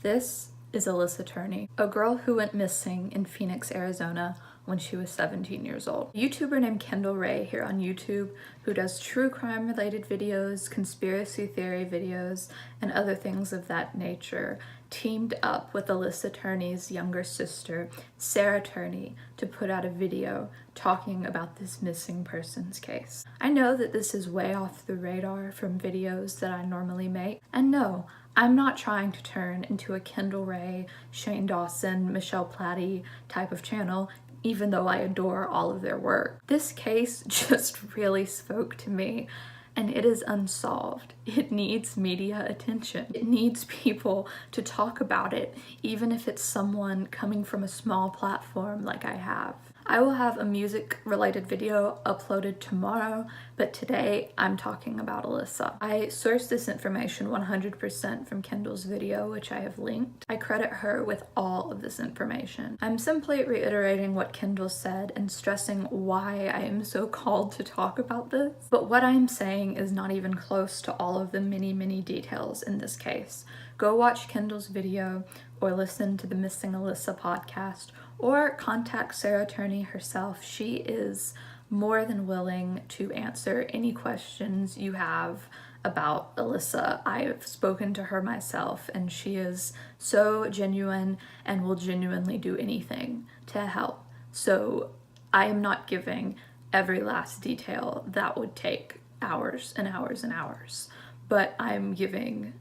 This is Alissa Turney, a girl who went missing in Phoenix, Arizona when she was 17 years old. A YouTuber named Kendall Ray here on YouTube who does true crime related videos, conspiracy theory videos, and other things of that nature teamed up with Alissa Turney's younger sister, Sarah Turney, to put out a video talking about this missing persons case. I know that this is way off the radar from videos that I normally make, and no, I'm not trying to turn into a Kendall Ray, Shane Dawson, Michelle Platty type of channel, even though I adore all of their work. This case just really spoke to me, and it is unsolved. It needs media attention. It needs people to talk about it, even if it's someone coming from a small platform like I have. I will have a music-related video uploaded tomorrow, but today I'm talking about Alissa. I sourced this information 100% from Kendall's video, which I have linked. I credit her with all of this information. I'm simply reiterating what Kendall said and stressing why I am so called to talk about this. But what I'm saying is not even close to all of the many details in this case. Go watch Kendall's video or listen to the Missing Alissa podcast, or contact Sarah Turney herself. She is more than willing to answer any questions you have about Alissa. I've spoken to her myself, and she is so genuine and will genuinely do anything to help. So I am not giving every last detail. That would take hours and hours and hours, but I'm giving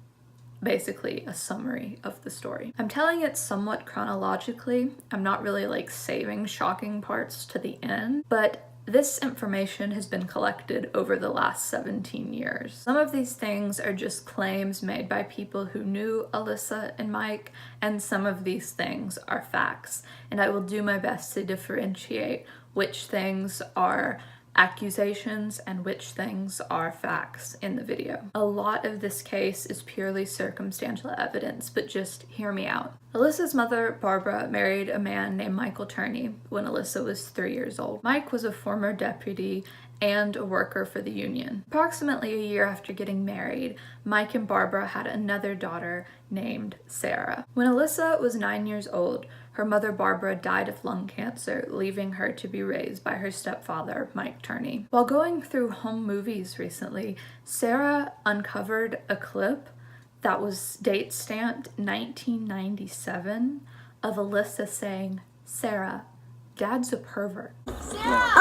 basically a summary of the story. I'm telling it somewhat chronologically. I'm not really like saving shocking parts to the end, but this information has been collected over the last 17 years. Some of these things are just claims made by people who knew Alissa and Mike, and some of these things are facts. And I will do my best to differentiate which things are accusations and which things are facts in the video. A lot of this case is purely circumstantial evidence, but just hear me out. Alissa's mother, Barbara, married a man named Michael Turney when Alissa was 3 years old. Mike was a former deputy and a worker for the union. Approximately a year after getting married, Mike and Barbara had another daughter named Sarah. When Alissa was 9 years old, her mother Barbara died of lung cancer, leaving her to be raised by her stepfather, Mike Turney. While going through home movies recently, Sarah uncovered a clip that was date stamped 1997 of Alissa saying, "Sarah, Dad's a pervert." Sarah!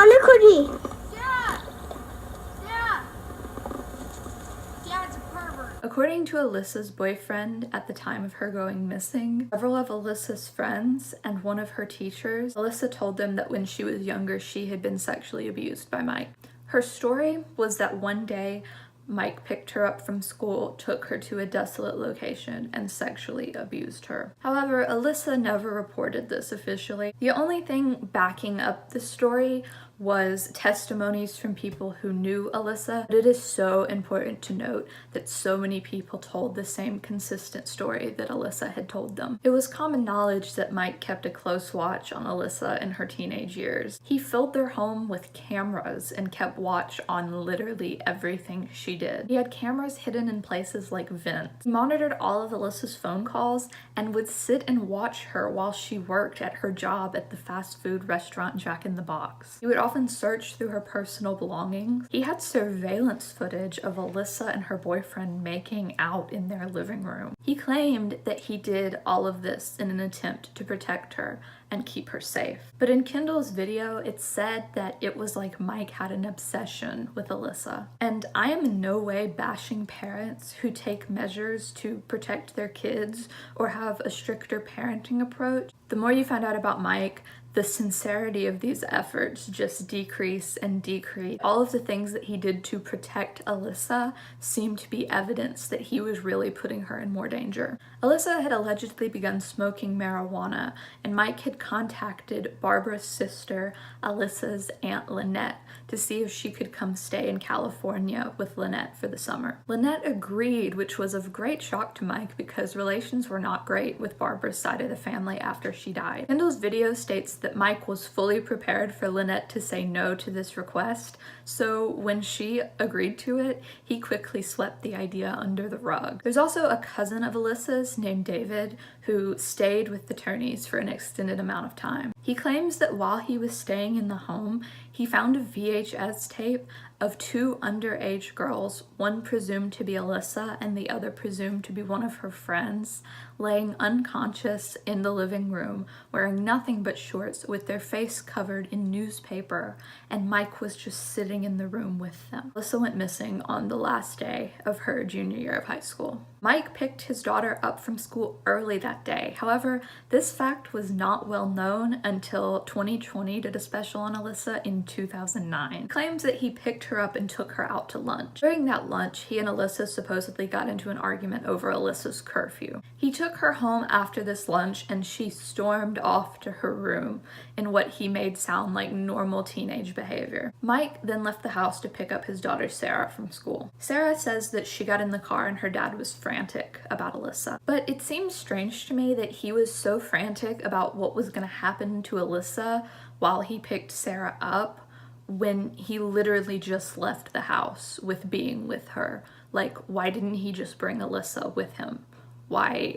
According to Alissa's boyfriend at the time of her going missing, several of Alissa's friends and one of her teachers, Alissa told them that when she was younger, she had been sexually abused by Mike. Her story was that one day, Mike picked her up from school, took her to a desolate location, and sexually abused her. However, Alissa never reported this officially. The only thing backing up the story was testimonies from people who knew Alissa, but it is so important to note that so many people told the same consistent story that Alissa had told them. It was common knowledge that Mike kept a close watch on Alissa in her teenage years. He filled their home with cameras and kept watch on literally everything she did. He had cameras hidden in places like vents. He monitored all of Alissa's phone calls and would sit and watch her while she worked at her job at the fast food restaurant Jack in the Box. He would often search through her personal belongings. He had surveillance footage of Alissa and her boyfriend making out in their living room. He claimed that he did all of this in an attempt to protect her and keep her safe. But in Kendall's video, it said that it was like Mike had an obsession with Alissa. And I am in no way bashing parents who take measures to protect their kids or have a stricter parenting approach. The more you find out about Mike, the sincerity of these efforts just decrease and decrease. All of the things that he did to protect Alissa seemed to be evidence that he was really putting her in more danger. Alissa had allegedly begun smoking marijuana, and Mike had contacted Barbara's sister, Alissa's Aunt Lynette, to see if she could come stay in California with Lynette for the summer. Lynette agreed, which was of great shock to Mike because relations were not great with Barbara's side of the family after she died. Kendall's video states that Mike was fully prepared for Lynette to say no to this request, so when she agreed to it, he quickly swept the idea under the rug. There's also a cousin of Alissa's named David who stayed with the Turneys for an extended amount of time. He claims that while he was staying in the home, he found a VHS tape of two underage girls, one presumed to be Alissa and the other presumed to be one of her friends, laying unconscious in the living room, wearing nothing but shorts with their face covered in newspaper, and Mike was just sitting in the room with them. Alissa went missing on the last day of her junior year of high school. Mike picked his daughter up from school early that day. However, this fact was not well known until 2020 did a special on Alissa in 2009. He claims that he picked her up and took her out to lunch. During that lunch, he and Alissa supposedly got into an argument over Alissa's curfew. He took her home after this lunch and she stormed off to her room in what he made sound like normal teenage behavior. Mike then left the house to pick up his daughter Sarah from school. Sarah says that she got in the car and her dad was frantic about Alissa. But it seems strange to me that he was so frantic about what was going to happen to Alissa while he picked Sarah up when he literally just left the house with being with her. Like, why didn't he just bring Alissa with him? Why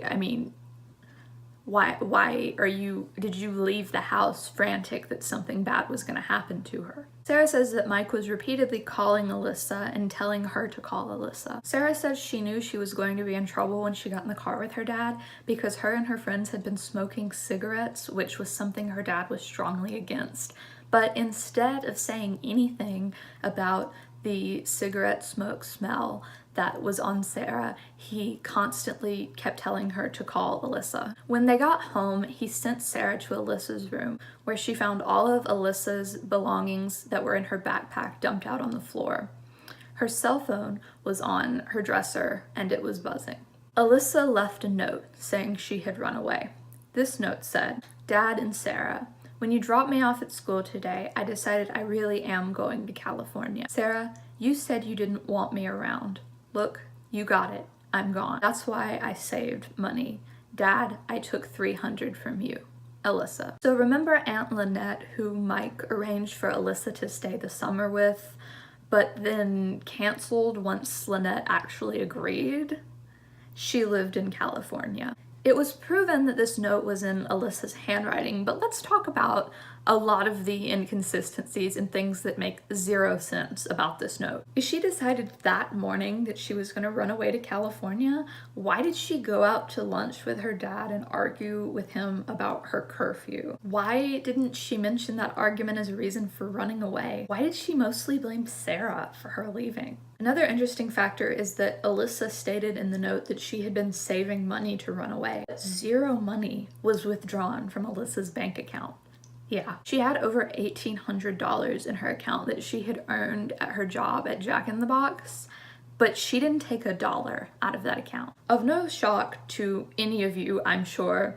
did you leave the house frantic that something bad was going to happen to her? Sarah says that Mike was repeatedly calling Alissa and telling her to call Alissa. Sarah says she knew she was going to be in trouble when she got in the car with her dad because her and her friends had been smoking cigarettes, which was something her dad was strongly against. But instead of saying anything about the cigarette smoke smell that was on Sarah, he constantly kept telling her to call Alissa. When they got home, he sent Sarah to Alissa's room, where she found all of Alissa's belongings that were in her backpack dumped out on the floor. Her cell phone was on her dresser and it was buzzing. Alissa left a note saying she had run away. This note said, "Dad and Sarah, when you dropped me off at school today, I decided I really am going to California. Sarah, you said you didn't want me around. Look, you got it. I'm gone. That's why I saved money. Dad, I took $300 from you. Alissa." So remember Aunt Lynette, who Mike arranged for Alissa to stay the summer with, but then canceled once Lynette actually agreed? She lived in California. It was proven that this note was in Alissa's handwriting, but let's talk about a lot of the inconsistencies and things that make zero sense about this note. If she decided that morning that she was going to run away to California, why did she go out to lunch with her dad and argue with him about her curfew? Why didn't she mention that argument as a reason for running away? Why did she mostly blame Sarah for her leaving? Another interesting factor is that Alissa stated in the note that she had been saving money to run away. Zero money was withdrawn from Alissa's bank account. Yeah, she had over $1,800 in her account that she had earned at her job at Jack in the Box, but she didn't take a dollar out of that account. Of no shock to any of you, I'm sure,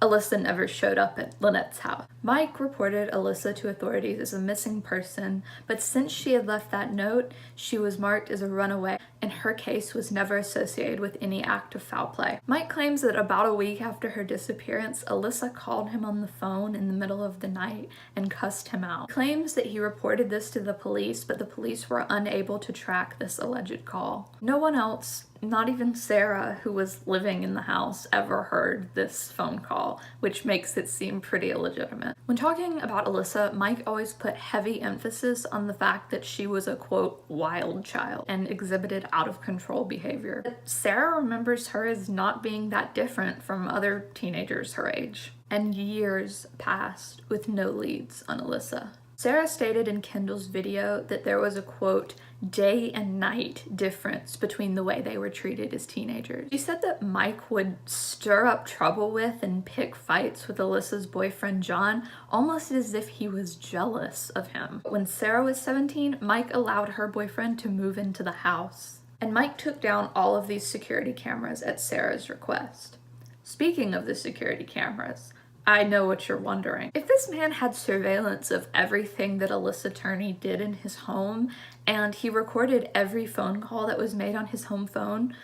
Alissa never showed up at Lynette's house. Mike reported Alissa to authorities as a missing person, but since she had left that note, she was marked as a runaway, and her case was never associated with any act of foul play. Mike claims that about a week after her disappearance, Alissa called him on the phone in the middle of the night and cussed him out. He claims that he reported this to the police, but the police were unable to track this alleged call. No one else, not even Sarah, who was living in the house, ever heard this phone call, which makes it seem pretty illegitimate. When talking about Alissa, Mike always put heavy emphasis on the fact that she was a, quote, wild child and exhibited out-of-control behavior. But Sarah remembers her as not being that different from other teenagers her age. And years passed with no leads on Alissa. Sarah stated in Kendall's video that there was a, quote, day and night difference between the way they were treated as teenagers. She said that Mike would stir up trouble with and pick fights with Alissa's boyfriend John, almost as if he was jealous of him. When Sarah was 17, Mike allowed her boyfriend to move into the house, and Mike took down all of these security cameras at Sarah's request. Speaking of the security cameras, I know what you're wondering. If this man had surveillance of everything that Alissa Turney did in his home, and he recorded every phone call that was made on his home phone,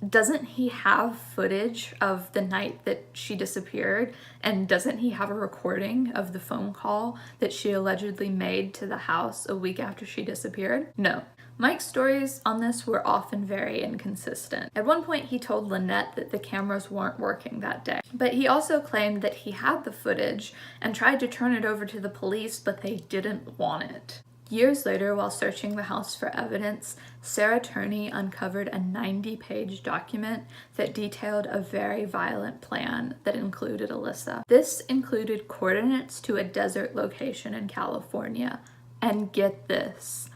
doesn't he have footage of the night that she disappeared? And doesn't he have a recording of the phone call that she allegedly made to the house a week after she disappeared? No. Mike's stories on this were often very inconsistent. At one point, he told Lynette that the cameras weren't working that day, but he also claimed that he had the footage and tried to turn it over to the police, but they didn't want it. Years later, while searching the house for evidence, Sarah Turney uncovered a 90-page document that detailed a very violent plan that included Alissa. This included coordinates to a desert location in California. And get this,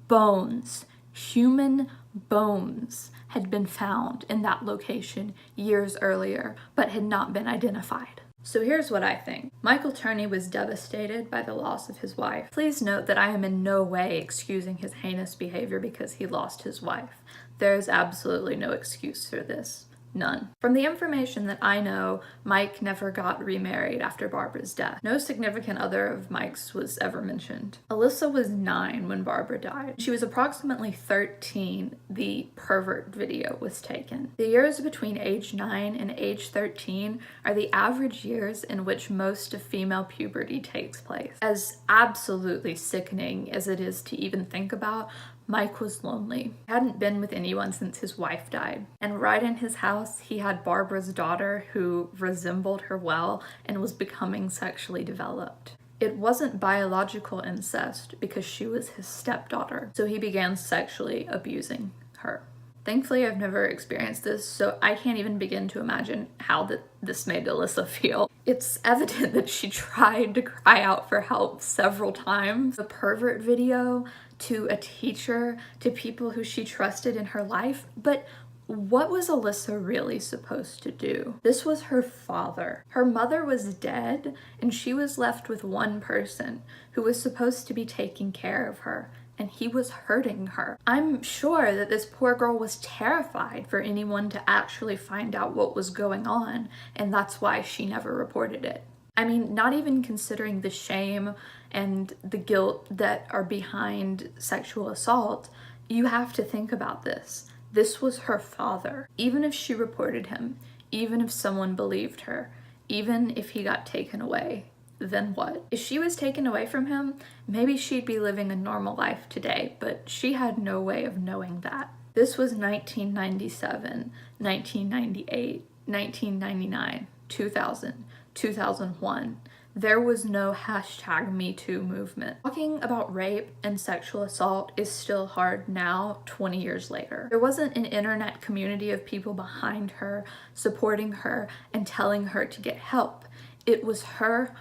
bones, human bones, had been found in that location years earlier, but had not been identified. So here's what I think. Michael Turney was devastated by the loss of his wife. Please note that I am in no way excusing his heinous behavior because he lost his wife. There is absolutely no excuse for this. None. From the information that I know, Mike never got remarried after Barbara's death. No significant other of Mike's was ever mentioned. Alissa was 9 when Barbara died. She was approximately 13. The pervert video was taken. The years between age 9 and age 13 are the average years in which most of female puberty takes place. As absolutely sickening as it is to even think about, Mike was lonely. He hadn't been with anyone since his wife died. And right in his house, he had Barbara's daughter who resembled her well and was becoming sexually developed. It wasn't biological incest because she was his stepdaughter, so he began sexually abusing her. Thankfully, I've never experienced this, so I can't even begin to imagine how this made Alissa feel. It's evident that she tried to cry out for help several times. The pervert video to a teacher, to people who she trusted in her life, but what was Alissa really supposed to do? This was her father. Her mother was dead, and she was left with one person who was supposed to be taking care of her, and he was hurting her. I'm sure that this poor girl was terrified for anyone to actually find out what was going on, and that's why she never reported it. I mean, not even considering the shame and the guilt that are behind sexual assault, you have to think about this. This was her father. Even if she reported him, even if someone believed her, even if he got taken away, then what? If she was taken away from him, maybe she'd be living a normal life today, but she had no way of knowing that. This was 1997, 1998, 1999, 2000, 2001. There was no #MeToo movement. Talking about rape and sexual assault is still hard now, 20 years later. There wasn't an internet community of people behind her, supporting her, and telling her to get help. It was her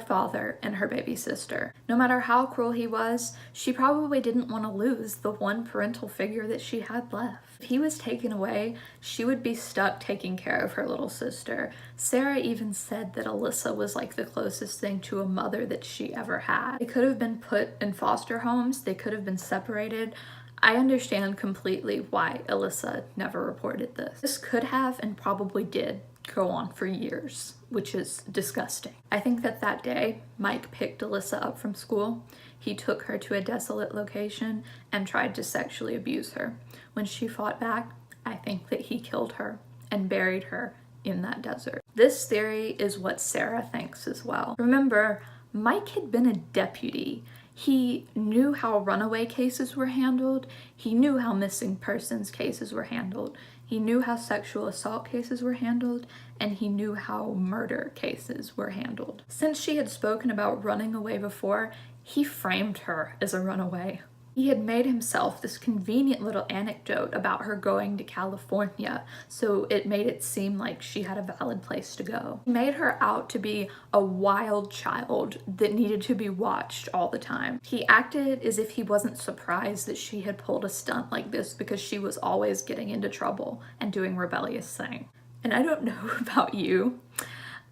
father, and her baby sister. No matter how cruel he was, she probably didn't want to lose the one parental figure that she had left. If he was taken away, she would be stuck taking care of her little sister. Sarah even said that Alissa was like the closest thing to a mother that she ever had. They could have been put in foster homes, they could have been separated. I understand completely why Alissa never reported this. This could have and probably did go on for years, which is disgusting. I think that day, Mike picked Alissa up from school. He took her to a desolate location and tried to sexually abuse her. When she fought back, I think that he killed her and buried her in that desert. This theory is what Sarah thinks as well. Remember, Mike had been a deputy. He knew how runaway cases were handled. He knew how missing persons cases were handled. He knew how sexual assault cases were handled, and he knew how murder cases were handled. Since she had spoken about running away before, he framed her as a runaway. He had made himself this convenient little anecdote about her going to California, so it made it seem like she had a valid place to go. He made her out to be a wild child that needed to be watched all the time. He acted as if he wasn't surprised that she had pulled a stunt like this because she was always getting into trouble and doing rebellious things. And I don't know about you,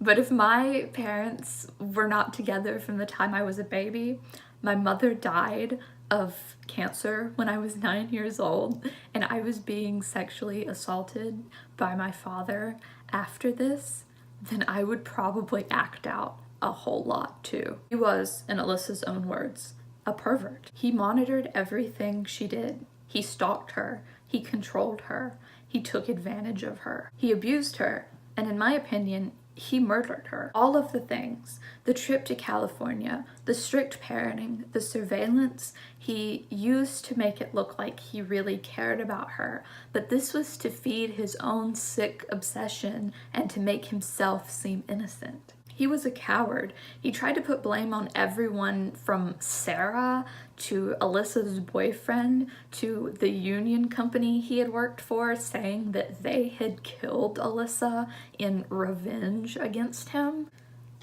but if my parents were not together from the time I was a baby, my mother died of cancer when I was 9 years old, and I was being sexually assaulted by my father after this, then I would probably act out a whole lot too. He was, in Alissa's own words, a pervert. He monitored everything she did. He stalked her. He controlled her. he took advantage of her. He abused her, and in my opinion, he murdered her. All of the things, the trip to California, the strict parenting, the surveillance, he used to make it look like he really cared about her. But this was to feed his own sick obsession and to make himself seem innocent. He was a coward. He tried to put blame on everyone from Sarah to Alissa's boyfriend to the union company he had worked for, saying that they had killed Alissa in revenge against him.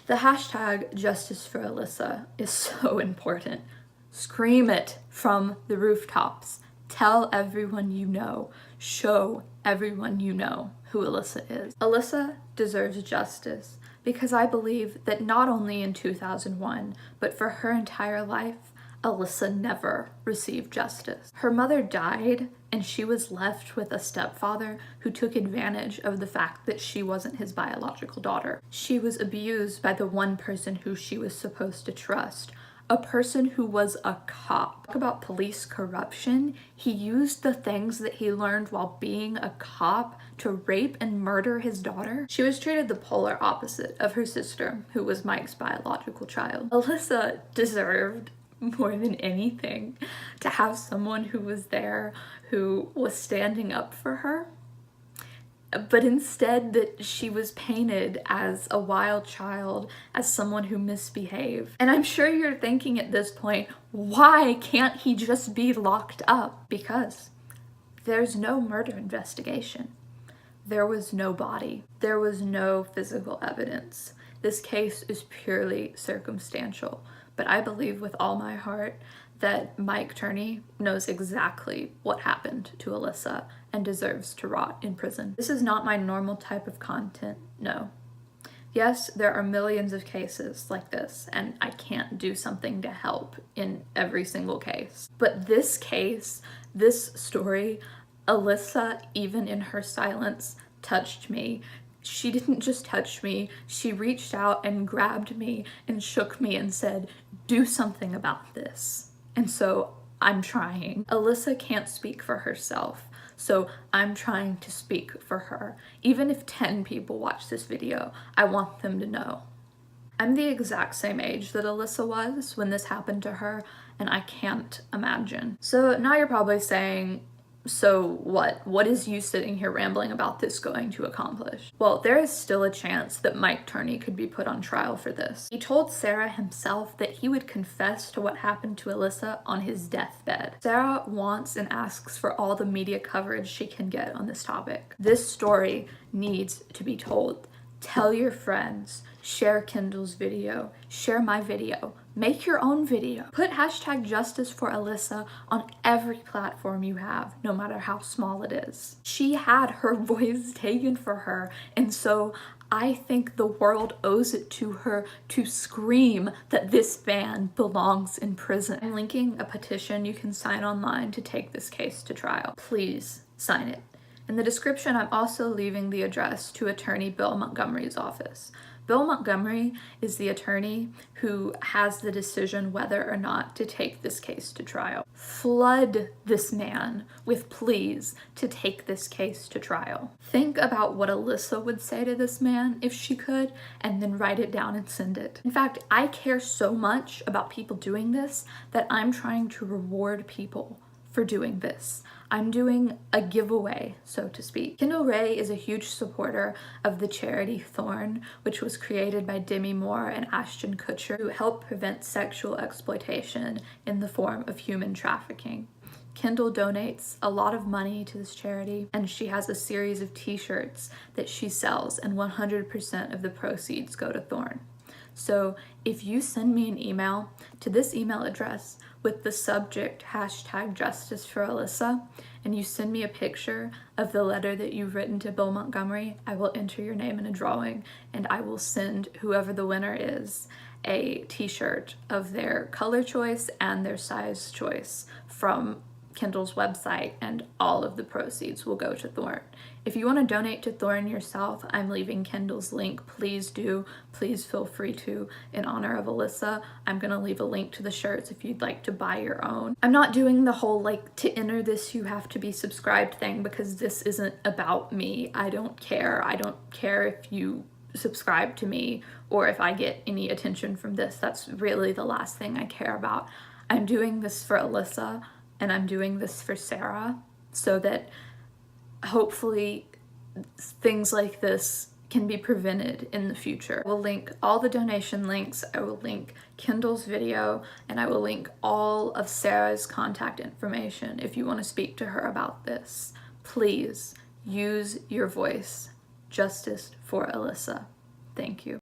The hashtag Justice for Alissa is so important. Scream it from the rooftops. Tell everyone you know. Show everyone you know who Alissa is. Alissa deserves justice, because I believe that not only in 2001, but for her entire life, Alissa never received justice. Her mother died, and she was left with a stepfather who took advantage of the fact that she wasn't his biological daughter. She was abused by the one person who she was supposed to trust, a person who was a cop. Talk about police corruption. He used the things that he learned while being a cop to rape and murder his daughter. She was treated the polar opposite of her sister, who was Mike's biological child. Alissa deserved more than anything to have someone who was there who was standing up for her. But instead that she was painted as a wild child, as someone who misbehaved. And I'm sure you're thinking at this point, why can't he just be locked up? Because there's no murder investigation. There was no body. There was no physical evidence. This case is purely circumstantial. But I believe with all my heart that Mike Turney knows exactly what happened to Alissa and deserves to rot in prison. This is not my normal type of content, no. Yes, there are millions of cases like this, and I can't do something to help in every single case. But this case, this story, Alissa, even in her silence, touched me. She didn't just touch me, she reached out and grabbed me and shook me and said, do something about this. And so I'm trying. Alissa can't speak for herself, so I'm trying to speak for her. Even if 10 people watch this video, I want them to know. I'm the exact same age that Alissa was when this happened to her, and I can't imagine. So now you're probably saying, so what? What is you sitting here rambling about this going to accomplish? Well, there is still a chance that Mike Turney could be put on trial for this. He told Sarah himself that he would confess to what happened to Alissa on his deathbed. Sarah wants and asks for all the media coverage she can get on this topic. This story needs to be told. Tell your friends, share Kendall's video, share my video, make your own video. Put hashtag Justice for Alissa on every platform you have, no matter how small it is. She had her voice taken for her, and so I think the world owes it to her to scream that this man belongs in prison. I'm linking a petition you can sign online to take this case to trial. Please sign it. In the description, I'm also leaving the address to attorney Bill Montgomery's office. Bill Montgomery is the attorney who has the decision whether or not to take this case to trial. Flood this man with pleas to take this case to trial. Think about what Alissa would say to this man if she could, and then write it down and send it. In fact, I care so much about people doing this that I'm trying to reward people for doing this. I'm doing a giveaway, so to speak. Kendall Rae is a huge supporter of the charity Thorn, which was created by Demi Moore and Ashton Kutcher to help prevent sexual exploitation in the form of human trafficking. Kendall donates a lot of money to this charity, and she has a series of t-shirts that she sells, and 100% of the proceeds go to Thorn. So if you send me an email to this email address with the subject hashtag Justice for Alissa, and you send me a picture of the letter that you've written to Bill Montgomery, I will enter your name in a drawing, and I will send whoever the winner is a t-shirt of their color choice and their size choice from Kendall's website, and all of the proceeds will go to Thorn. If you want to donate to Thorn yourself, I'm leaving Kendall's link. Please do. Please feel free to, in honor of Alissa. I'm going to leave a link to the shirts if you'd like to buy your own. I'm not doing the whole like to enter this you have to be subscribed thing because this isn't about me. I don't care. I don't care if you subscribe to me or if I get any attention from this. That's really the last thing I care about. I'm doing this for Alissa and I'm doing this for Sarah so that hopefully things like this can be prevented in the future. I will link all the donation links, I will link Kendall's video, and I will link all of Sarah's contact information if you want to speak to her about this. Please use your voice. Justice for Alissa. Thank you.